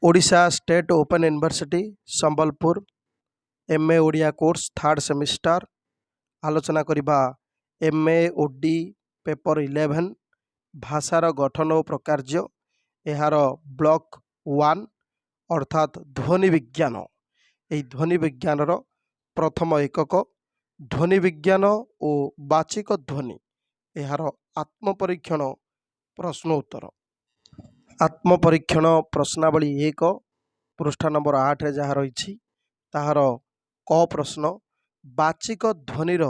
Odisha state open university Sambalpur MA Odia course third semester आलोचना करिबा MA OD paper 11 भाषार गठन और प्रकार्य यार ब्लॉक 1 अर्थात ध्वनि विज्ञान। यही ध्वनि विज्ञान प्रथम एकक ध्वनि विज्ञान और वाचिक ध्वनि यार आत्मपरीक्षण प्रश्न उत्तर। आत्मपरीक्षण प्रश्नावली 1 पृष्ठा नंबर 8 रे जहाँ रही ताहार क प्रश्न वाचिक ध्वनिर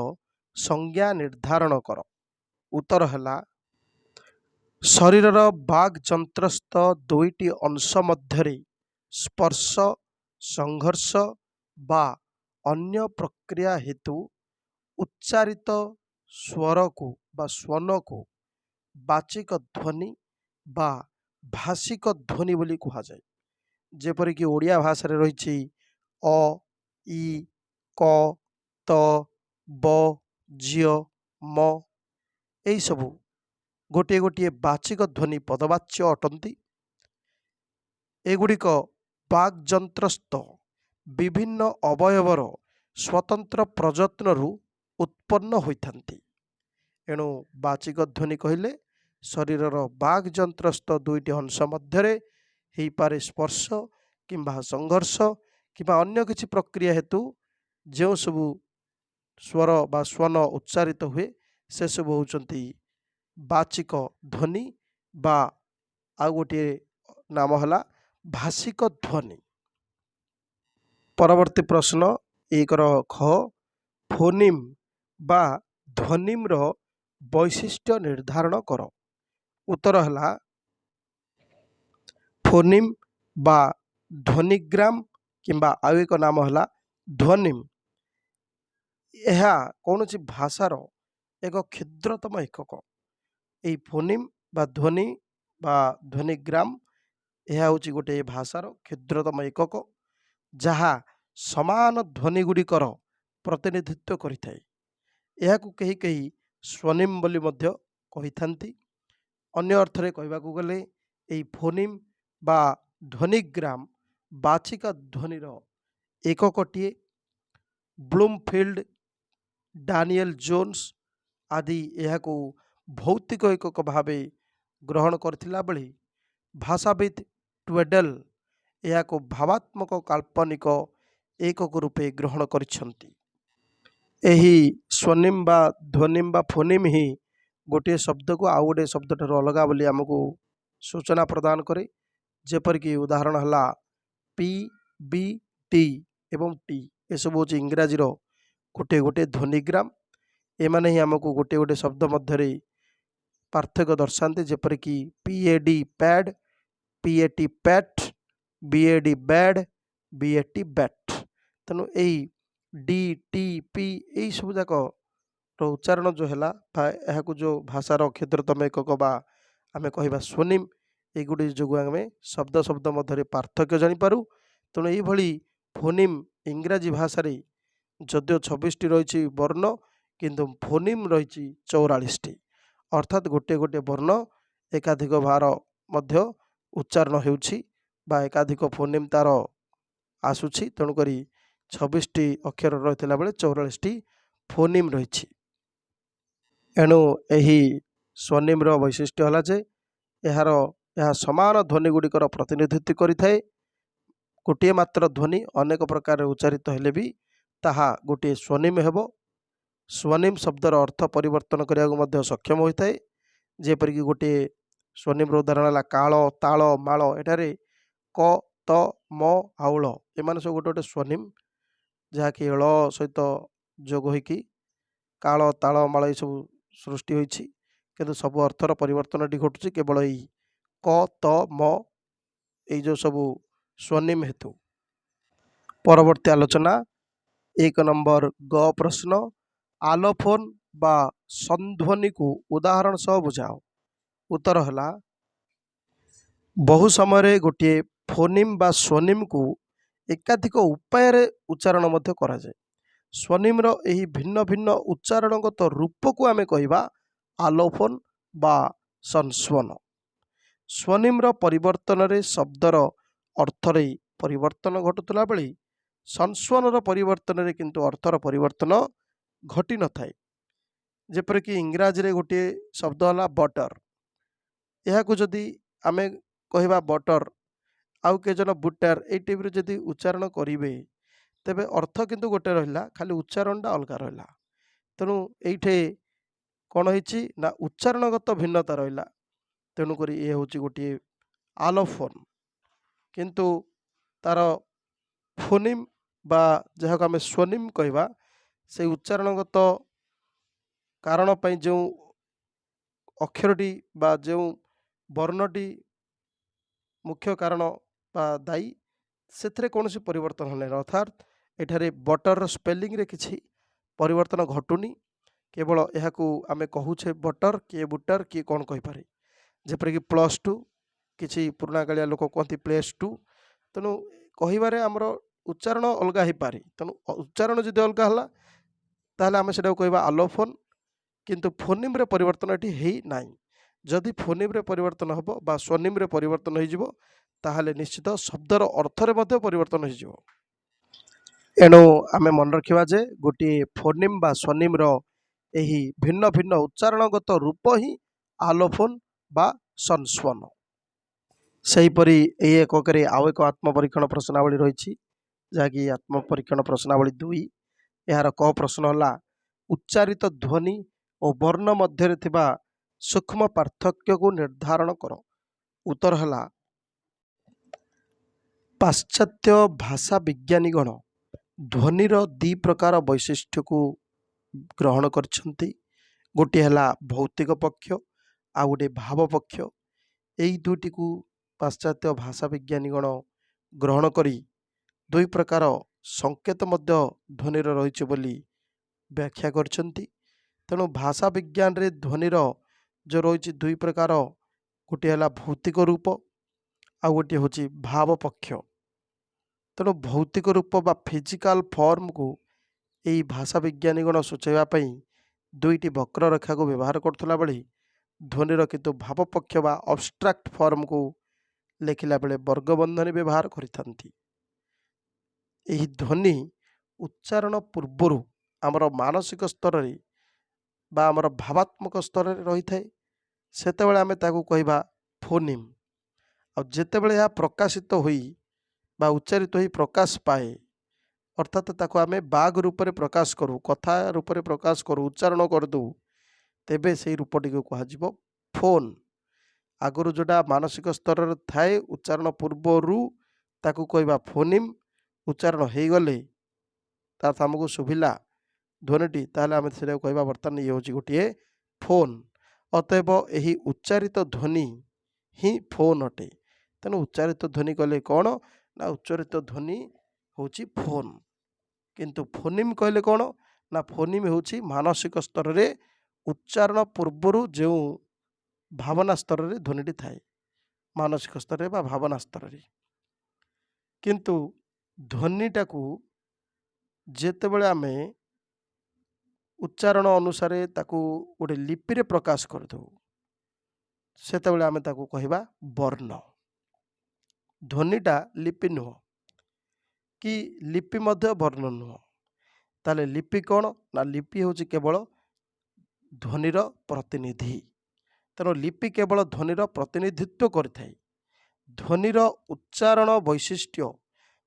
संज्ञा निर्धारण कर। उत्तर है शरीरर बाग जंत्रस्थ दुईटी अंश मध्य स्पर्श संघर्ष बा अन्य प्रक्रिया हेतु उच्चारित स्वर को बा स्वन को वाचिक ध्वनि बा भाषिक ध्वनि बोली कहा जाए। जेपरिक ओडिया भाषा रही अ इ क त ब झ म यही सबू गोटे गोटे वाचिक ध्वनि पदवाच्य अटंती। एगुड़िक वाग्यंत्रस्थ विभिन्न अवयवर स्वतंत्र प्रयत्न उत्पन्न होइथांती। एणु वाचिक ध्वनि कहले शरीरर वाग्यंत्रस्थ दुईटी अंश मध्य हो पारे स्पर्श किंबा संघर्ष किंबा अन्य किसी प्रक्रिया हेतु जो सबू स्वर बा स्वन उच्चारित हुए से सब होउचंती वाचिक ध्वनि बा आ गोटे नाम हला भाषिक ध्वनि। परवर्ती प्रश्न 1 ख फोनिम बा ध्वनिम रो वैशिष्ट्य निर्धारण कर। उत्तर है फोनिम बा ध्वनिग्राम किंबा आउ एक नाम है ध्वनिम यह कौन सी भाषार एक क्षुद्रतम एकक। यही फोनिम बा ध्वनि बा ध्वनिग्राम यह हूँ गोटे भाषार क्षुद्रतम एकक जहाँ समान ध्वनि गुड़िकर प्रतिनिधित्व करिथाए। यहाकू कही कही स्वनिम बोली मध्य कहिथांती। अन्य अर्थरे कहबाकू गले यही फोनिम बा ध्वनिग्राम वाचिक ध्वनिर एककटीए। ब्लूमफिल्ड डानियल जोन्स आदि यहाकू भौतिक एकक भावे ग्रहण करथिला बेले भाषाविद ट्वेडल यहाकू भावात्मक काल्पनिक एकक रूपे ग्रहण करिछंती। एही स्वनिम बा ध्वनिम बा फोनिम ही गोटे शब्द को आउ गोटे शब्द ठार अलग बोली आमको सूचना प्रदान करे। जेपरिक उदाहरण है पी बी टी एवं टी ये सब हूँ इंग्राजीर गोटे गोटे ध्वनिग्राम। एमाने ही आमको गोटे गोटे शब्द मध्य पार्थक्य दर्शाते। जेपरिक PAD pad PAT pat BAD bad BAT bat. तेणु यही डी टी पी यही सब जाक उच्चारण जो है यह जो भाषार क्षुद्रतम एकक बा आमे कहवा स्वनिम युड़ी जो आम शब्द शब्द मध्य पार्थक्य जानीपारू। तेणु ये फोनिम इंग्राजी भाषा जदिव 26 टी रही वर्ण किंतु फोनिम रही 44 टी अर्थात गोटे गोटे वर्ण एकाधिक भार मध्य उच्चारण होउछि बा एकाधिक फोनिम तार आसुछि। तेणुक 26 टी अक्षर रही बेले 44 टी फोनिम रही। एणु यही स्वनिम वैशिष्ट्य है जे यार यह समान ध्वनि गुड़िकर प्रतिनिधित्व करिथाए। गोटे मात्र ध्वनि अनेक प्रकार उच्चारित हेले भी ताहा गोटे स्वनिम हेबो। स्वनिम शब्दर अर्थ परिवर्तन करने सक्षम होता है। जेपरिक गोटे स्वनिम उदाहरण है काल ताल माल एठारे क त म आउल एमान सब गोटे गोटे स्वनिम जहाँकि एल सहित जोग होइकी काल ताल माल ये सब सृष्टि होइछि किंतु सब अर्थर परिवर्तन घटुछि केवल यही क त म ये जो सब स्वनिम हेतु। परवर्ती आलोचना 1 नंबर ग प्रश्न आलोफोन बा संध्वनि को उदाहरण सह बुझाओ। उत्तर है बहु समय गोटे फोनिम बा स्वनिम को एकाधिक उपाय उच्चारण मध्य करा जाए। स्वनिम यही भिन्न भिन्न उच्चारणगत रूप को आमे कहिबा आलोफोन बा संस्वन। स्वनिम परिवर्तन रे शब्दर ଅର୍ଥରେ ପରିବର୍ତ୍ତନ ଘଟୁଥିଲା ବେଳେ ସଂସ୍ୱନର ପରିବର୍ତ୍ତନରେ କିନ୍ତୁ ଅର୍ଥର ପରିବର୍ତ୍ତନ ଘଟିନଥାଏ। ଯେପରିକି ଇଂରାଜୀରେ ଗୋଟିଏ ଶବ୍ଦ ହେଲା ବଟର। ଏହାକୁ ଯଦି ଆମେ କହିବା ବଟର, ଆଉ କେଜଣ ବୁଟର, ଏଇ ଟାଇପ୍ର ଯଦି ଉଚ୍ଚାରଣ କରିବେ ତେବେ ଅର୍ଥ କିନ୍ତୁ ଗୋଟେ ରହିଲା, ଖାଲି ଉଚ୍ଚାରଣଟା ଅଲଗା ରହିଲା। ତେଣୁ ଏଇଠି କ'ଣ ହେଇଛି ନା ଉଚ୍ଚାରଣଗତ ଭିନ୍ନତା ରହିଲା। ତେଣୁକରି ଏ ହେଉଛି ଗୋଟିଏ ଆଲୋଫୋନ୍। କିନ୍ତୁ ତାର ଫୋନିମ୍ ବା ଯାହାକୁ ଆମେ ସ୍ୱନିମ୍ କହିବା, ସେଇ ଉଚ୍ଚାରଣଗତ କାରଣ ପାଇଁ ଯେଉଁ ଅକ୍ଷରଟି ବା ଯେଉଁ ବର୍ଣ୍ଣଟି ମୁଖ୍ୟ କାରଣ ବା ଦାୟୀ, ସେଥିରେ କୌଣସି ପରିବର୍ତ୍ତନ ହେଲାନି। ଅର୍ଥାତ୍ ଏଠାରେ ବଟରର ସ୍ପେଲିଂରେ କିଛି ପରିବର୍ତ୍ତନ ଘଟୁନି। କେବଳ ଏହାକୁ ଆମେ କହୁଛେ ବଟର, କିଏ ବୁଟର, କିଏ କ'ଣ କହିପାରେ। ଯେପରିକି +2, କିଛି ପୁରୁଣାକାଳିଆ ଲୋକ କୁହନ୍ତି +2। ତେଣୁ କହିବାରେ ଆମର ଉଚ୍ଚାରଣ ଅଲଗା ହେଇପାରେ। ତେଣୁ ଉଚ୍ଚାରଣ ଯଦି ଅଲଗା ହେଲା ତାହେଲେ ଆମେ ସେଟାକୁ କହିବା ଆଲୋଫୋନ୍। କିନ୍ତୁ ଫୋନିମ୍ରେ ପରିବର୍ତ୍ତନ ଏଠି ହେଇନାହିଁ। ଯଦି ଫୋନିମ୍ରେ ପରିବର୍ତ୍ତନ ହେବ ବା ସ୍ୱନିମ୍ରେ ପରିବର୍ତ୍ତନ ହୋଇଯିବ ତାହେଲେ ନିଶ୍ଚିତ ଶବ୍ଦର ଅର୍ଥରେ ମଧ୍ୟ ପରିବର୍ତ୍ତନ ହୋଇଯିବ। ଏଣୁ ଆମେ ମନେ ରଖିବା ଯେ ଗୋଟିଏ ଫୋନିମ୍ ବା ସ୍ୱନିମ୍ର ଏହି ଭିନ୍ନ ଭିନ୍ନ ଉଚ୍ଚାରଣଗତ ରୂପ ହିଁ ଆଲୋଫୋନ୍ ବା ସଂସ୍ୱନ। ସେହିପରି ଏହି ଏକକରେ ଆଉ ଏକ ଆତ୍ମପରୀକ୍ଷଣ ପ୍ରଶ୍ନାବଳୀ ରହିଛି, ଯାହାକି ଆତ୍ମପରୀକ୍ଷଣ ପ୍ରଶ୍ନାବଳୀ 2। ଏହାର କ ପ୍ରଶ୍ନ ହେଲା, ଉଚ୍ଚାରିତ ଧ୍ୱନି ଓ ବର୍ଣ୍ଣ ମଧ୍ୟରେ ଥିବା ସୂକ୍ଷ୍ମ ପାର୍ଥକ୍ୟକୁ ନିର୍ଦ୍ଧାରଣ କର। ଉତ୍ତର ହେଲା, ପାଶ୍ଚାତ୍ୟ ଭାଷା ବିଜ୍ଞାନୀଗଣ ଧ୍ୱନିର ଦୁଇ ପ୍ରକାର ବୈଶିଷ୍ଟ୍ୟକୁ ଗ୍ରହଣ କରିଛନ୍ତି। ଗୋଟିଏ ହେଲା ଭୌତିକ ପକ୍ଷ, ଆଉ ଗୋଟିଏ ଭାବ ପକ୍ଷ। ଏହି ଦୁଇଟିକୁ ପାଶ୍ଚାତ୍ୟ ଭାଷା ବିଜ୍ଞାନୀଗଣ ଗ୍ରହଣ କରି ଦୁଇ ପ୍ରକାର ସଂକେତ ମଧ୍ୟ ଧ୍ୱନିର ରହିଛି ବୋଲି ବ୍ୟାଖ୍ୟା କରିଛନ୍ତି। ତେଣୁ ଭାଷା ବିଜ୍ଞାନରେ ଧ୍ୱନିର ଯେଉଁ ରହିଛି ଦୁଇ ପ୍ରକାର, ଗୋଟିଏ ହେଲା ଭୌତିକ ରୂପ, ଆଉ ଗୋଟିଏ ହେଉଛି ଭାବ ପକ୍ଷ। ତେଣୁ ଭୌତିକ ରୂପ ବା ଫିଜିକାଲ ଫର୍ମକୁ ଏହି ଭାଷା ବିଜ୍ଞାନୀଗଣ ସୂଚାଇବା ପାଇଁ ଦୁଇଟି ବକ୍ରରେଖାକୁ ବ୍ୟବହାର କରୁଥିଲା ବେଳେ ଧ୍ୱନିର କିନ୍ତୁ ଭାବ ପକ୍ଷ ବା ଅବଷ୍ଟ୍ରାକ୍ଟ ଫର୍ମକୁ ଲେଖିଲା ବେଳେ ବର୍ଗବନ୍ଧନୀ ବ୍ୟବହାର କରିଥାନ୍ତି। ଏହି ଧ୍ୱନି ଉଚ୍ଚାରଣ ପୂର୍ବରୁ ଆମର ମାନସିକ ସ୍ତରରେ ବା ଆମର ଭାବାତ୍ମକ ସ୍ତରରେ ରହିଥାଏ। ସେତେବେଳେ ଆମେ ତାକୁ କହିବା ଫୋନିମ୍। ଆଉ ଯେତେବେଳେ ଏହା ପ୍ରକାଶିତ ହୋଇ ବା ଉଚ୍ଚାରିତ ହୋଇ ପ୍ରକାଶ ପାଏ, ଅର୍ଥାତ୍ ତାକୁ ଆମେ ବାକ୍ ରୂପରେ ପ୍ରକାଶ କରୁ, କଥା ରୂପରେ ପ୍ରକାଶ କରୁ, ଉଚ୍ଚାରଣ କରିଦେଉ, ତେବେ ସେହି ରୂପଟିକୁ କୁହାଯିବ ଫୋନ୍। ଆଗରୁ ଯେଉଁଟା ମାନସିକ ସ୍ତରରେ ଥାଏ ଉଚ୍ଚାରଣ ପୂର୍ବରୁ ତାକୁ କହିବା ଫୋନିମ୍। ଉଚ୍ଚାରଣ ହେଇଗଲେ ତା ଆମକୁ ଶୁଭିଲା ଧ୍ୱନିଟି, ତାହେଲେ ଆମେ ସେଟାକୁ କହିବା ବର୍ତ୍ତମାନ ଇଏ ହେଉଛି ଗୋଟିଏ ଫୋନ୍। ଅତଏବ ଏହି ଉଚ୍ଚାରିତ ଧ୍ୱନି ହିଁ ଫୋନ୍ ଅଟେ। ତେଣୁ ଉଚ୍ଚାରିତ ଧ୍ୱନି କହିଲେ କ'ଣ ନା ଉଚ୍ଚାରିତ ଧ୍ୱନି ହେଉଛି ଫୋନ୍। କିନ୍ତୁ ଫୋନିମ୍ କହିଲେ କ'ଣ ନା ଫୋନିମ୍ ହେଉଛି ମାନସିକ ସ୍ତରରେ ଉଚ୍ଚାରଣ ପୂର୍ବରୁ ଯେଉଁ ଭାବନା ସ୍ତରରେ ଧ୍ୱନିଟି ଥାଏ, ମାନସିକ ସ୍ତରରେ ବା ଭାବନା ସ୍ତରରେ। କିନ୍ତୁ ଧ୍ୱନିଟାକୁ ଯେତେବେଳେ ଆମେ ଉଚ୍ଚାରଣ ଅନୁସାରେ ତାକୁ ଗୋଟେ ଲିପିରେ ପ୍ରକାଶ କରିଦେଉ, ସେତେବେଳେ ଆମେ ତାକୁ କହିବା ବର୍ଣ୍ଣ। ଧ୍ୱନିଟା ଲିପି ନୁହଁ, କି ଲିପି ମଧ୍ୟ ବର୍ଣ୍ଣ ନୁହଁ। ତାହେଲେ ଲିପି କ'ଣ ନା ଲିପି ହେଉଛି କେବଳ ଧ୍ୱନିର ପ୍ରତିନିଧି। ତେଣୁ ଲିପି କେବଳ ଧ୍ୱନିର ପ୍ରତିନିଧିତ୍ୱ କରିଥାଏ। ଧ୍ୱନିର ଉଚ୍ଚାରଣ ବୈଶିଷ୍ଟ୍ୟ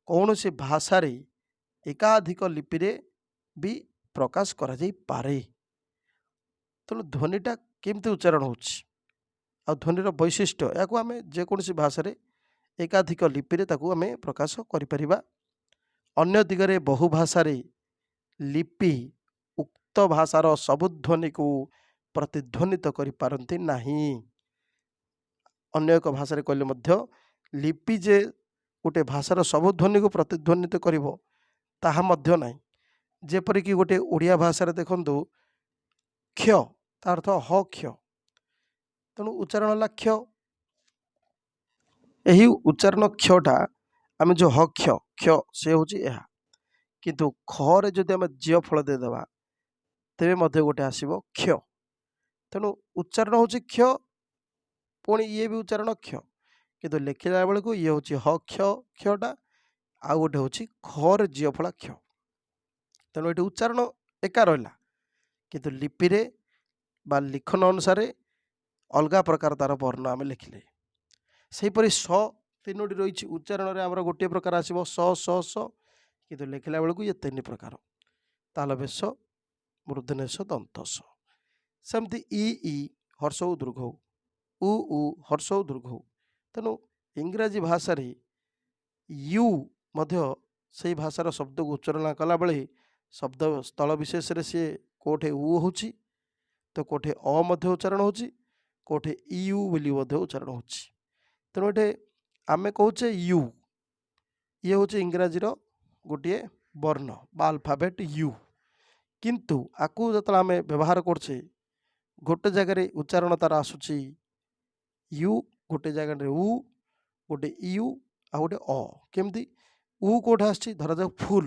କୌଣସି ଭାଷାରେ ଏକାଧିକ ଲିପିରେ ବି ପ୍ରକାଶ କରାଯାଇପାରେ। ତେଣୁ ଧ୍ୱନିଟା କେମିତି ଉଚ୍ଚାରଣ ହେଉଛି ଆଉ ଧ୍ୱନିର ବୈଶିଷ୍ଟ୍ୟ, ଏହାକୁ ଆମେ ଯେକୌଣସି ଭାଷାରେ ଏକାଧିକ ଲିପିରେ ତାକୁ ଆମେ ପ୍ରକାଶ କରିପାରିବା। ଅନ୍ୟ ଦିଗରେ ବହୁ ଭାଷାରେ ଲିପି ଉକ୍ତ ଭାଷାର ସବୁ ଧ୍ୱନିକୁ ପ୍ରତିଧ୍ୱନିତ କରିପାରନ୍ତି ନାହିଁ। ଅନ୍ୟ ଏକ ଭାଷାରେ କହିଲେ ମଧ୍ୟ ଲିପି ଯେ ଗୋଟେ ଭାଷାର ସବୁ ଧ୍ୱନିକୁ ପ୍ରତିଧ୍ୱନିତ କରିବ ତାହା ମଧ୍ୟ ନାହିଁ। ଯେପରିକି ଗୋଟେ ଓଡ଼ିଆ ଭାଷାରେ ଦେଖନ୍ତୁ କ୍ଷ, ତା ଅର୍ଥ ହ କ୍ଷ, ତେଣୁ ଉଚ୍ଚାରଣ ହେଲା କ୍ଷ। ଏହି ଉଚ୍ଚାରଣ କ୍ଷଟା ଆମେ ଯେଉଁ ହ କ୍ଷ କ୍ଷ ସେ ହେଉଛି ଏହା। କିନ୍ତୁ ଖରେ ଯଦି ଆମେ ଜ୍ୟ ଫଳ ଦେଇଦେବା ତେବେ ମଧ୍ୟ ଗୋଟେ ଆସିବ କ୍ଷ। ତେଣୁ ଉଚ୍ଚାରଣ ହେଉଛି କ୍ଷ, ପୁଣି ଇଏ ବି ଉଚ୍ଚାରଣ କ୍ଷ। କିନ୍ତୁ ଲେଖିଲା ବେଳକୁ ଇଏ ହେଉଛି ହ କ୍ଷ କ୍ଷଟା, ଆଉ ଗୋଟେ ହେଉଛି ଖରେ ଝିଅ ଫଳା କ୍ଷ। ତେଣୁ ଏଠି ଉଚ୍ଚାରଣ ଏକା ରହିଲା, କିନ୍ତୁ ଲିପିରେ ବା ଲିଖନ ଅନୁସାରେ ଅଲଗା ପ୍ରକାର ତାର ବର୍ଣ୍ଣ ଆମେ ଲେଖିଲେ। ସେହିପରି ସ ତିନୋଟି ରହିଛି, ଉଚ୍ଚାରଣରେ ଆମର ଗୋଟିଏ ପ୍ରକାର ଆସିବ ସ ସ ସ, କିନ୍ତୁ ଲେଖିଲା ବେଳକୁ ଇଏ ତିନି ପ୍ରକାର, ତାଲ ବେଶ ମୂର୍ଧନ୍ୟସ ଦନ୍ତ ସ। ସେମିତି ଇ ଇ ହର୍ଷ ଉ ଦୀର୍ଘ ଉ, ଉ ହର୍ଷ ଉ ଦୀର୍ଘ ଉ। ତେଣୁ ଇଂରାଜୀ ଭାଷାରେ ୟୁ ମଧ୍ୟ ସେଇ ଭାଷାର ଶବ୍ଦକୁ ଉଚ୍ଚାରଣ କଲାବେଳେ ଶବ୍ଦ ସ୍ଥଳ ବିଶେଷରେ ସିଏ କେଉଁଠି ଉ ହେଉଛି ତ କେଉଁଠି ଅ ମଧ୍ୟ ଉଚ୍ଚାରଣ ହେଉଛି, କେଉଁଠି ୟୁ ବୋଲି ମଧ୍ୟ ଉଚ୍ଚାରଣ ହେଉଛି। ତେଣୁ ଏଠି ଆମେ କହୁଛେ ୟୁ, ଇଏ ହେଉଛି ଇଂରାଜୀର ଗୋଟିଏ ବର୍ଣ୍ଣ ବା ଆଲଫାବେଟ୍ ୟୁ। କିନ୍ତୁ ଆକୁ ଯେତେବେଳେ ଆମେ ବ୍ୟବହାର କରୁଛେ, ଗୋଟେ ଜାଗାରେ ଉଚ୍ଚାରଣ ତାର ଆସୁଛି ୟୁ, ଗୋଟେ ଜାଗାରେ ଉ, ଗୋଟେ ୟୁ ଆଉ ଗୋଟେ ଅ। କେମିତି ଉ କେଉଁଠି ଆସୁଛି, ଧରାଯାଉ ଫୁଲ,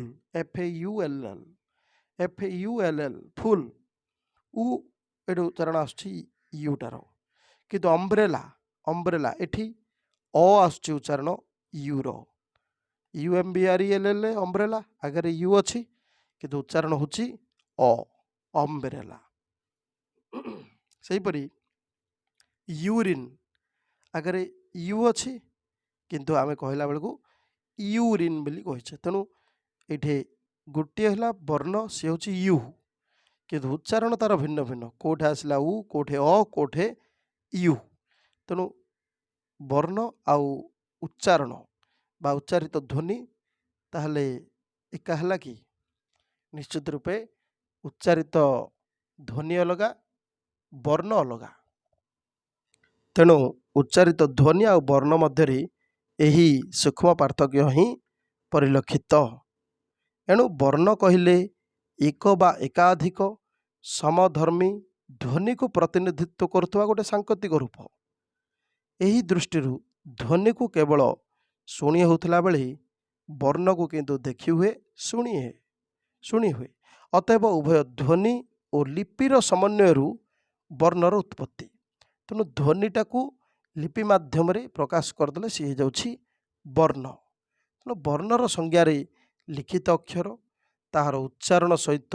FAULL, FAULL ଫୁଲ, ଉ ଏଠି ଉଚ୍ଚାରଣ ଆସୁଛି ୟୁଟାର। କିନ୍ତୁ ଅମ୍ବ୍ରେଲା, ଅମ୍ବ୍ରେଲା ଏଠି ଅ ଆସୁଛି ଉଚ୍ଚାରଣ ୟୁର, UMBRELL ଅମ୍ବ୍ରେଲା, ଆଗରେ ୟୁ ଅଛି କିନ୍ତୁ ଉଚ୍ଚାରଣ ହେଉଛି ଅ, ଅମ୍ବ୍ରେଲା। ସେହିପରି ୟୁରିନ୍, ଆଗରେ ୟୁ ଅଛି କିନ୍ତୁ ଆମେ କହିଲା ବେଳକୁ ୟୁରିନ୍ ବୋଲି କହିଛେ। ତେଣୁ ଏଠି ଗୋଟିଏ ହେଲା ବର୍ଣ୍ଣ, ସେ ହେଉଛି ୟୁ, କିନ୍ତୁ ଉଚ୍ଚାରଣ ତାର ଭିନ୍ନ ଭିନ୍ନ, କେଉଁଠି ଆସିଲା ଉ, କେଉଁଠି ଅ, କେଉଁଠି ୟୁ। ତେଣୁ ବର୍ଣ୍ଣ ଆଉ ଉଚ୍ଚାରଣ ବା ଉଚ୍ଚାରିତ ଧ୍ୱନି ତାହେଲେ ଏକା ହେଲା କି? ନିଶ୍ଚିତ ରୂପେ ଉଚ୍ଚାରିତ ଧ୍ୱନି ଅଲଗା, ବର୍ଣ୍ଣ ଅଲଗା। ତେଣୁ ଉଚ୍ଚାରିତ ଧ୍ୱନି ଆଉ ବର୍ଣ୍ଣ ମଧ୍ୟରେ ଏହି ସୂକ୍ଷ୍ମ ପାର୍ଥକ୍ୟ ହିଁ ପରିଲକ୍ଷିତ। ଏଣୁ ବର୍ଣ୍ଣ କହିଲେ ଏକ ବା ଏକାଧିକ ସମଧର୍ମୀ ଧ୍ୱନିକୁ ପ୍ରତିନିଧିତ୍ୱ କରୁଥିବା ଗୋଟେ ସାଙ୍କେତିକ ରୂପ। ଏହି ଦୃଷ୍ଟିରୁ ଧ୍ୱନିକୁ କେବଳ ଶୁଣି ହେଉଥିଲା ବେଳେ ବର୍ଣ୍ଣକୁ କିନ୍ତୁ ଦେଖି ହୁଏ, ଶୁଣି ହୁଏ। ଅତଏବ ଉଭୟ ଧ୍ୱନି ଓ ଲିପିର ସମନ୍ୱୟରୁ ବର୍ଣ୍ଣର ଉତ୍ପତ୍ତି। ତେଣୁ ଧ୍ୱନିଟାକୁ ଲିପି ମାଧ୍ୟମରେ ପ୍ରକାଶ କରିଦେଲେ ସିଏ ହେଇଯାଉଛି ବର୍ଣ୍ଣ। ତେଣୁ ବର୍ଣ୍ଣର ସଂଜ୍ଞାରେ ଲିଖିତ ଅକ୍ଷର, ତାହାର ଉଚ୍ଚାରଣ ସହିତ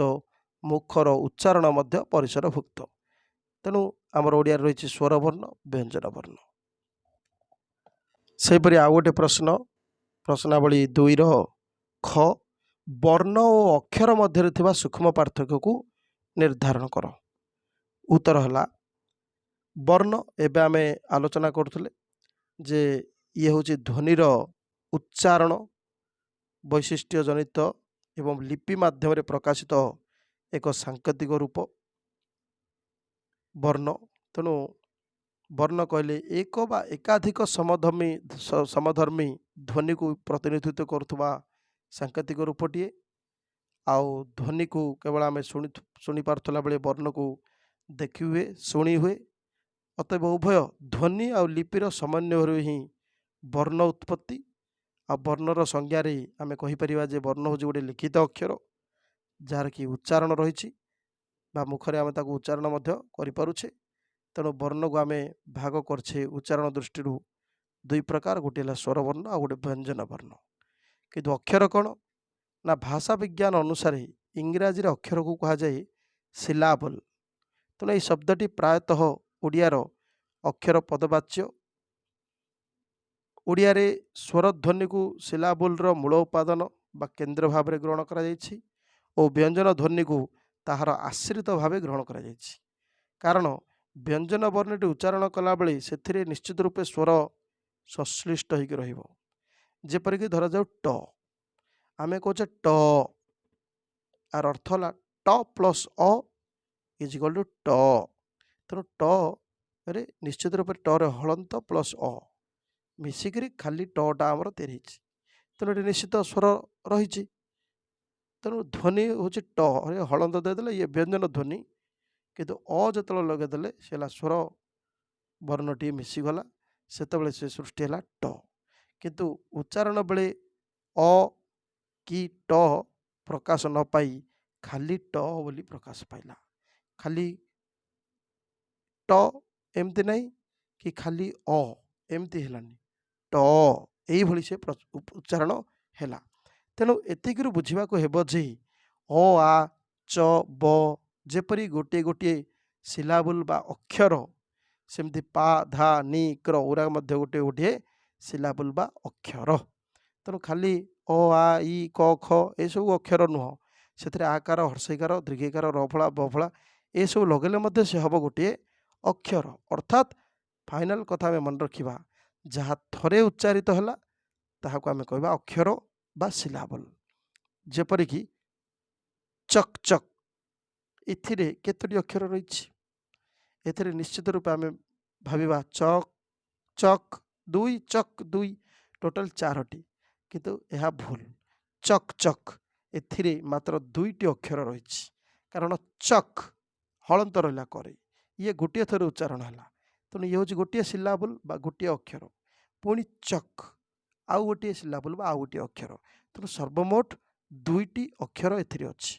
ମୁଖର ଉଚ୍ଚାରଣ ମଧ୍ୟ ପରିସରଭୁକ୍ତ। ତେଣୁ ଆମର ଓଡ଼ିଆରେ ରହିଛି ସ୍ୱରବର୍ଣ୍ଣ, ବ୍ୟଞ୍ଜନ ବର୍ଣ୍ଣ। ସେହିପରି ଆଉ ଗୋଟେ ପ୍ରଶ୍ନ, ପ୍ରଶ୍ନାବଳୀ 2ର ଖ, ବର୍ଣ୍ଣ ଓ ଅକ୍ଷର ମଧ୍ୟରେ ଥିବା ସୂକ୍ଷ୍ମ ପାର୍ଥକ୍ୟକୁ ନିର୍ଦ୍ଧାରଣ କର। ଉତ୍ତର ହେଲା ବର୍ଣ୍ଣ। ଏବେ ଆମେ ଆଲୋଚନା କରୁଥିଲେ ଯେ ଇଏ ହେଉଛି ଧ୍ୱନିର ଉଚ୍ଚାରଣ ବୈଶିଷ୍ଟ୍ୟ ଜନିତ ଏବଂ ଲିପି ମାଧ୍ୟମରେ ପ୍ରକାଶିତ ଏକ ସାଙ୍କେତିକ ରୂପ ବର୍ଣ୍ଣ। ତେଣୁ ବର୍ଣ୍ଣ କହିଲେ ଏକ ବା ଏକାଧିକ ସମଧର୍ମୀ ଧ୍ୱନିକୁ ପ୍ରତିନିଧିତ୍ୱ କରୁଥିବା ସାଙ୍କେତିକ ରୂପଟିଏ। ଆଉ ଧ୍ୱନିକୁ କେବଳ ଆମେ ଶୁଣିପାରୁଥିଲା ବେଳେ ବର୍ଣ୍ଣକୁ ଦେଖି ହୁଏ, ଶୁଣି ହୁଏ। ଅତଏବ ଉଭୟ ଧ୍ୱନି ଆଉ ଲିପିର ସମନ୍ୱୟରୁ ହିଁ ବର୍ଣ୍ଣ ଉତ୍ପତ୍ତି। ଆଉ ବର୍ଣ୍ଣର ସଂଜ୍ଞାରେ ଆମେ କହିପାରିବା ଯେ ବର୍ଣ୍ଣ ହେଉଛି ଗୋଟେ ଲିଖିତ ଅକ୍ଷର ଯାହାର କି ଉଚ୍ଚାରଣ ରହିଛି ବା ମୁଖରେ ଆମେ ତାକୁ ଉଚ୍ଚାରଣ ମଧ୍ୟ କରିପାରୁଛେ। ତେଣୁ ବର୍ଣ୍ଣକୁ ଆମେ ଭାଗ କରିଛେ ଉଚ୍ଚାରଣ ଦୃଷ୍ଟିରୁ ଦୁଇ ପ୍ରକାର, ଗୋଟିଏ ହେଲା ସ୍ୱରବର୍ଣ୍ଣ ଆଉ ଗୋଟେ ବ୍ୟଞ୍ଜନ ବର୍ଣ୍ଣ। କିନ୍ତୁ ଅକ୍ଷର କ'ଣ ନା, ଭାଷା ବିଜ୍ଞାନ ଅନୁସାରେ ଇଂରାଜୀରେ ଅକ୍ଷରକୁ କୁହାଯାଏ ସିଲାବଲ୍। ତେଣୁ ଏହି ଶବ୍ଦଟି ପ୍ରାୟତଃ ଓଡ଼ିଆର ଅକ୍ଷର ପଦବାଚ୍ୟ। ଓଡ଼ିଆରେ ସ୍ୱରଧ୍ୱନିକୁ ସିଲାବୁଲର ମୂଳ ଉପାଦାନ ବା କେନ୍ଦ୍ର ଭାବରେ ଗ୍ରହଣ କରାଯାଇଛି ଓ ବ୍ୟଞ୍ଜନ ଧ୍ୱନିକୁ ତାହାର ଆଶ୍ରିତ ଭାବେ ଗ୍ରହଣ କରାଯାଇଛି। କାରଣ ବ୍ୟଞ୍ଜନ ବର୍ଣ୍ଣଟି ଉଚ୍ଚାରଣ କଲାବେଳେ ସେଥିରେ ନିଶ୍ଚିତ ରୂପେ ସ୍ୱର ସଂଶ୍ଳିଷ୍ଟ ହୋଇକି ରହିବ। ଯେପରିକି ଧରାଯାଉ ଟ, ଆମେ କହୁଛେ ଟ, ଆର ଅର୍ଥ ହେଲା ଟ ପ୍ଲସ୍ ଅ ଇଜ୍ ଇକ୍ୱାଲ୍ ଟୁ ଟ। ତେଣୁ ଟରେ ନିଶ୍ଚିତ ରୂପେ ଟରେ ହଳନ୍ତ ପ୍ଲସ୍ ଅ ମିଶିକିରି ଖାଲି ଟଟା ଆମର ତିଆରି ହେଇଛି। ତେଣୁ ଏଠି ନିଶ୍ଚିତ ସ୍ୱର ରହିଛି। ତେଣୁ ଧ୍ୱନି ହେଉଛି ଟ, ହଳନ୍ତ ଦେଇଦେଲେ ଇଏ ବ୍ୟଞ୍ଜନ ଧ୍ୱନି, କିନ୍ତୁ ଅ ଯେତେବେଳେ ଲଗେଇଦେଲେ ସେ ହେଲା ସ୍ୱର ବର୍ଣ୍ଣଟିଏ ମିଶିଗଲା, ସେତେବେଳେ ସେ ସୃଷ୍ଟି ହେଲା ଟ। କିନ୍ତୁ ଉଚ୍ଚାରଣ ବେଳେ ଅ କି ଟ ପ୍ରକାଶ ନ ପାଇ ଖାଲି ଟ ବୋଲି ପ୍ରକାଶ ପାଇଲା। ଖାଲି ଟ ଏମିତି ନାହିଁ କି ଖାଲି ଅ ଏମିତି ହେଲାନି, ଟ ଏଇଭଳି ସେ ଉଚ୍ଚାରଣ ହେଲା। ତେଣୁ ଏତିକିରୁ ବୁଝିବାକୁ ହେବ ଯେ ଅ ଆ ଚ ବ ଯେପରି ଗୋଟିଏ ଗୋଟିଏ ସିଲାବୁଲ୍ ବା ଅକ୍ଷର, ସେମିତି ପା ଧା ନି କ୍ର ଉରା ମଧ୍ୟ ଗୋଟିଏ ଗୋଟିଏ ସିଲାବୁଲ୍ ବା ଅକ୍ଷର। ତେଣୁ ଖାଲି ଅ ଆ ଇ କ ଖ ଏସବୁ ଅକ୍ଷର ନୁହଁ, ସେଥିରେ ଆକାର ହର୍ଷଇକାର ଦୀର୍ଘିକାର ରଫଳା ବଫଳା ଏସବୁ ଲଗେଇଲେ ମଧ୍ୟ ସେ ହେବ ଗୋଟିଏ ଅକ୍ଷର। ଅର୍ଥାତ୍ ଫାଇନାଲ୍ କଥା ଆମେ ମନେ ରଖିବା, ଯାହା ଥରେ ଉଚ୍ଚାରିତ ହେଲା ତାହାକୁ ଆମେ କହିବା ଅକ୍ଷର ବା ସିଲାବଲ୍। ଯେପରିକି ଚକ୍ ଚକ୍, ଏଥିରେ କେତୋଟି ଅକ୍ଷର ରହିଛି? ଏଥିରେ ନିଶ୍ଚିତ ରୂପେ ଆମେ ଭାବିବା ଚକ୍ ଚକ୍ ଦୁଇ, ଚକ୍ ଦୁଇ, ଟୋଟାଲ୍ 4ଟି, କିନ୍ତୁ ଏହା ଭୁଲ। ଚକ୍ ଚକ୍ ଏଥିରେ ମାତ୍ର 2ଟି ଅକ୍ଷର ରହିଛି, କାରଣ ଚକ୍ ହଳନ୍ତ ରହିଲା କରେ, ଇଏ ଗୋଟିଏ ଥର ଉଚ୍ଚାରଣ ହେଲା, ତେଣୁ ଇଏ ହେଉଛି ଗୋଟିଏ ସିଲାବୁଲ୍ ବା ଗୋଟିଏ ଅକ୍ଷର। ପୁଣି ଚକ୍ ଆଉ ଗୋଟିଏ ସିଲାବୁଲ୍ ବା ଆଉ ଗୋଟିଏ ଅକ୍ଷର, ତେଣୁ ସର୍ବମୋଟ 2ଟି ଅକ୍ଷର ଏଥିରେ ଅଛି।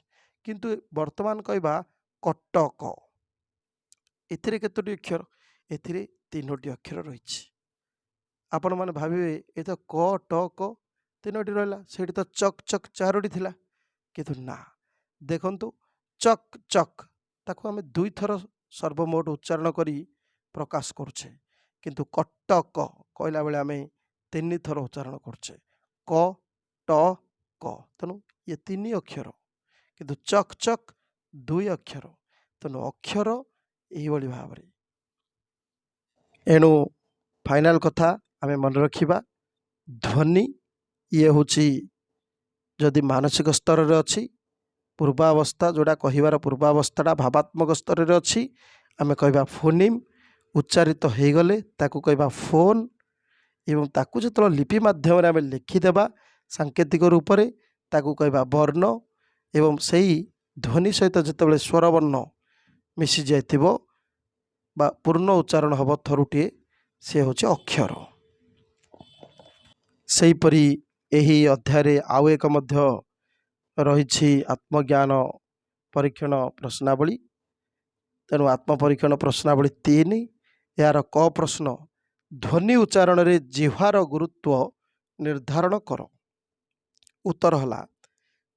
କିନ୍ତୁ ବର୍ତ୍ତମାନ କହିବା କଟକ, ଏଥିରେ କେତୋଟି ଅକ୍ଷର? ଏଥିରେ 3ଟି ଅକ୍ଷର ରହିଛି। ଆପଣମାନେ ଭାବିବେ ଏ ତ କ ଟ କ 3ଟି ରହିଲା, ସେଇଠି ତ ଚକ୍ ଚକ୍ 4ଟି ଥିଲା, କିନ୍ତୁ ନା, ଦେଖନ୍ତୁ ଚକ୍ ଚକ୍ ତାକୁ ଆମେ 2 ଥର ସର୍ବମୋଟ ଉଚ୍ଚାରଣ କରି ପ୍ରକାଶ କରୁଛେ, କିନ୍ତୁ କଟକ କହିଲା ବେଳେ ଆମେ 3 ଥର ଉଚ୍ଚାରଣ କରୁଛେ, କ ଟ କ। ତେଣୁ ଇଏ 3 ଅକ୍ଷର, କିନ୍ତୁ ଚକ୍ ଚକ୍ 2 ଅକ୍ଷର। ତେଣୁ ଅକ୍ଷର ଏହିଭଳି ଭାବରେ। ଏଣୁ ଫାଇନାଲ୍ କଥା ଆମେ ମନେ ରଖିବା, ଧ୍ୱନି ଇଏ ହେଉଛି ଯଦି ମାନସିକ ସ୍ତରରେ ଅଛି, ପୂର୍ବାବସ୍ଥା ଯେଉଁଟା କହିବାର ପୂର୍ବାବସ୍ଥାଟା ଭାବାତ୍ମକ ସ୍ତରରେ ଅଛି, ଆମେ କହିବା ଫୋନିମ୍। ଉଚ୍ଚାରିତ ହୋଇଗଲେ ତାକୁ କହିବା ଫୋନ୍, ଏବଂ ତାକୁ ଯେତେବେଳେ ଲିପି ମାଧ୍ୟମରେ ଆମେ ଲେଖିଦେବା ସାଙ୍କେତିକ ରୂପରେ ତାକୁ କହିବା ବର୍ଣ୍ଣ, ଏବଂ ସେଇ ଧ୍ୱନି ସହିତ ଯେତେବେଳେ ସ୍ୱରବର୍ଣ୍ଣ ମିଶି ଯାଇଥିବ ବା ପୂର୍ଣ୍ଣ ଉଚ୍ଚାରଣ ହେବ ଥରୁଟିଏ, ସେ ହେଉଛି ଅକ୍ଷର। ସେହିପରି ଏହି ଅଧ୍ୟାୟରେ ଆଉ ଏକ ମଧ୍ୟ ରହିଛି ଆତ୍ମଜ୍ଞାନ ପରୀକ୍ଷଣ ପ୍ରଶ୍ନାବଳୀ। ତେଣୁ ଆତ୍ମପରୀକ୍ଷଣ ପ୍ରଶ୍ନାବଳୀ 3, ଏହାର କ ପ୍ରଶ୍ନ, ଧ୍ୱନି ଉଚ୍ଚାରଣରେ ଜିହ୍ୱାର ଗୁରୁତ୍ୱ ନିର୍ଦ୍ଧାରଣ କର। ଉତ୍ତର ହେଲା,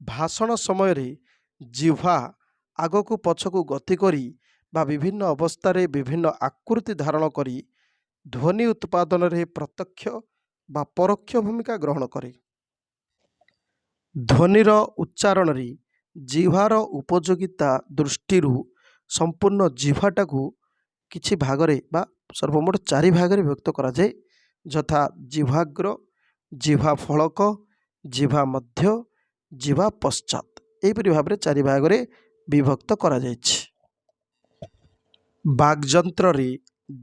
ଭାଷଣ ସମୟରେ ଜିହ୍ୱା ଆଗକୁ ପଛକୁ ଗତି କରି ବା ବିଭିନ୍ନ ଅବସ୍ଥାରେ ବିଭିନ୍ନ ଆକୃତି ଧାରଣ କରି ଧ୍ୱନି ଉତ୍ପାଦନରେ ପ୍ରତ୍ୟକ୍ଷ ବା ପରୋକ୍ଷ ଭୂମିକା ଗ୍ରହଣ କରେ। ଧ୍ୱନିର ଉଚ୍ଚାରଣରେ ଜିହ୍ୱାର ଉପଯୋଗିତା ଦୃଷ୍ଟିରୁ ସମ୍ପୂର୍ଣ୍ଣ ଜିହ୍ୱାଟାକୁ କିଛି ଭାଗରେ ବା ସର୍ବମୋଟ 4 ଭାଗରେ ବିଭକ୍ତ କରାଯାଏ, ଯଥା ଜିହ୍ୱାଗ୍ର, ଜିହ୍ୱା ଫଳକ, ଜିହ୍ୱା ମଧ୍ୟ, ଜିହ୍ୱା ପଶ୍ଚାତ୍। ଏହିପରି ଭାବରେ 4 ଭାଗରେ ବିଭକ୍ତ କରାଯାଇଛି। ବାଗ୍ଯନ୍ତ୍ରରେ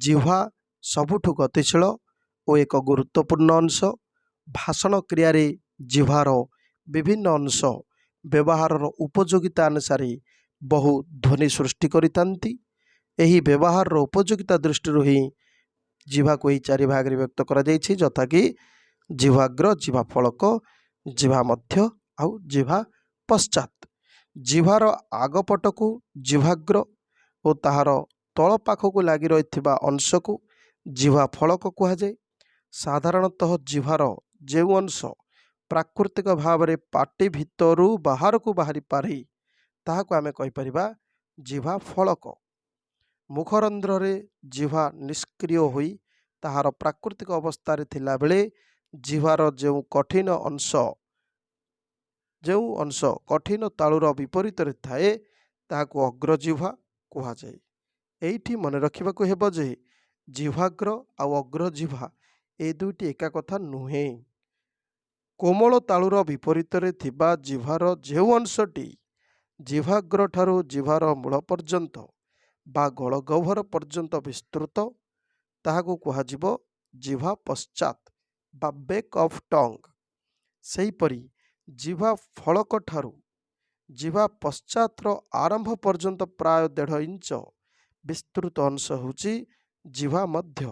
ଜିହ୍ୱା ସବୁଠୁ ଗତିଶୀଳ ଓ ଏକ ଗୁରୁତ୍ୱପୂର୍ଣ୍ଣ ଅଂଶ। ଭାଷଣ କ୍ରିୟାରେ ଜିହ୍ୱାର ବିଭିନ୍ନ ଅଂଶ ବ୍ୟବହାରର ଉପଯୋଗିତା ଅନୁସାରେ ବହୁ ଧ୍ୱନି ସୃଷ୍ଟି କରିଥାନ୍ତି। ଏହି ବ୍ୟବହାରର ଉପଯୋଗିତା ଦୃଷ୍ଟିରୁ ହିଁ ଜିହ୍ୱାକୁ ଏହି 4 ଭାଗରେ ବିଭକ୍ତ କରାଯାଇଛି, ଯଥାକି ଜିହ୍ୱାଗ୍ର, ଜିହ୍ୱା ଫଳକ, ଜିହ୍ୱା ମଧ୍ୟ ଆଉ ଜିହ୍ୱା ପଶ୍ଚାତ୍। ଜିହ୍ୱାର ଆଗପଟକୁ ଜିହ୍ୱାଗ୍ର ଓ ତାହାର ତଳ ପାଖକୁ ଲାଗି ରହିଥିବା ଅଂଶକୁ ଜିହ୍ୱା ଫଳକ କୁହାଯାଏ। ସାଧାରଣତଃ ଜିହ୍ୱାର ଯେଉଁ ଅଂଶ ପ୍ରାକୃତିକ ଭାବରେ ପାଟି ଭିତରୁ ବାହାରକୁ ବାହାରିପାରେ ତାହାକୁ ଆମେ କହିପାରିବା ଜିହ୍ୱା ଫଳକ। ମୁଖରନ୍ଧ୍ରରେ ଜିହ୍ୱା ନିଷ୍କ୍ରିୟ ହୋଇ ତାହାର ପ୍ରାକୃତିକ ଅବସ୍ଥାରେ ଥିଲାବେଳେ ଜିହ୍ୱାର ଯେଉଁ ଅଂଶ କଠିନ ତାଳୁର ବିପରୀତରେ ଥାଏ ତାହାକୁ ଅଗ୍ରଜିହ୍ୱା କୁହାଯାଏ। ଏଇଠି ମନେ ରଖିବାକୁ ହେବ ଯେ ଜିହ୍ୱାଗ୍ର ଆଉ ଅଗ୍ରଜିହ୍ୱା ଏ ଦୁଇଟି ଏକା କଥା ନୁହେଁ। କୋମଳ ତାଳୁର ବିପରୀତରେ ଥିବା ଜିହ୍ୱାର ଯେଉଁ ଅଂଶଟି ଜିହ୍ୱାଗ୍ର ଠାରୁ ଜିହ୍ୱାର ମୂଳ ପର୍ଯ୍ୟନ୍ତ ବା ଗଳଗହ୍ୱର ପର୍ଯ୍ୟନ୍ତ ବିସ୍ତୃତ ତାହାକୁ କୁହାଯିବ ଜିହ୍ୱା ପଶ୍ଚାତ୍ ବା ବେକ୍ ଅଫ୍ ଟଙ୍ଗ। ସେହିପରି ଜିହ୍ୱା ଫଳକ ଠାରୁ ଜିହ୍ୱା ପଶ୍ଚାତ୍ର ଆରମ୍ଭ ପର୍ଯ୍ୟନ୍ତ ପ୍ରାୟ 1.5 ଇଞ୍ଚ ବିସ୍ତୃତ ଅଂଶ ହେଉଛି ଜିହ୍ୱା ମଧ୍ୟ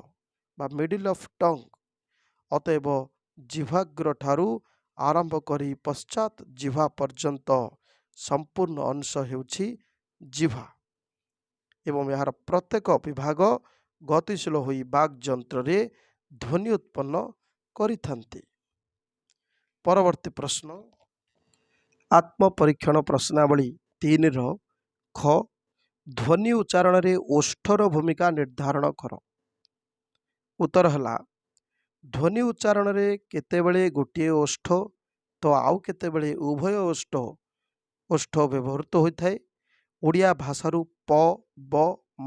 ବା ମିଡିଲ୍ ଅଫ୍ ଟଙ୍ଗ। ଅତଏବ ଜିହ୍ୱାଗ୍ର ଠାରୁ ଆରମ୍ଭ କରି ପଶ୍ଚାତ୍ ଜିହ୍ୱା ପର୍ଯ୍ୟନ୍ତ ସମ୍ପୂର୍ଣ୍ଣ ଅଂଶ ହେଉଛି ଜିହ୍ୱା, ଏବଂ ଏହାର ପ୍ରତ୍ୟେକ ବିଭାଗ ଗତିଶୀଳ ହୋଇ ବାଗ୍ଯନ୍ତ୍ରରେ ଧ୍ୱନି ଉତ୍ପନ୍ନ କରିଥାନ୍ତି। ପରବର୍ତ୍ତୀ ପ୍ରଶ୍ନ, ଆତ୍ମପରୀକ୍ଷଣ ପ୍ରଶ୍ନାବଳୀ 3ର ଖ ଧ୍ୱନି ଉଚ୍ଚାରଣରେ ଓଷ୍ଠର ଭୂମିକା ନିର୍ଦ୍ଧାରଣ କର। ଉତ୍ତର ହେଲା, ଧ୍ୱନି ଉଚ୍ଚାରଣରେ କେତେବେଳେ ଗୋଟିଏ ଓଷ୍ଠ ତ ଆଉ କେତେବେଳେ ଉଭୟ ଓଷ୍ଠ ବ୍ୟବହୃତ ହୋଇଥାଏ। ଓଡ଼ିଆ ଭାଷାରୁ ପ, ବ,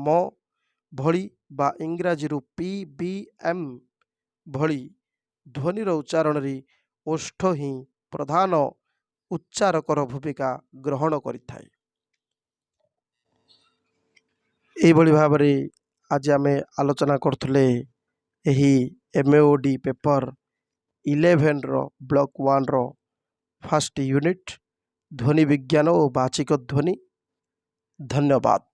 ମ ଭଳି ବା ଇଂରାଜୀରୁ ପି, ବି, ଏମ୍ ଭଳି ଧ୍ୱନିର ଉଚ୍ଚାରଣରେ ଓଷ୍ଠ ହିଁ ପ୍ରଧାନ ଉଚ୍ଚାରକର ଭୂମିକା ଗ୍ରହଣ କରିଥାଏ। ଏହିଭଳି ଭାବରେ ଆଜି ଆମେ ଆଲୋଚନା କରୁଥିଲେ ଏହି MAOD ପେପର 11ର ବ୍ଲକ 1ର ଫାର୍ଷ୍ଟ ୟୁନିଟ୍ ଧ୍ୱନି ବିଜ୍ଞାନ ଓ ବାଚିକ ଧ୍ୱନି। ଧନ୍ୟବାଦ।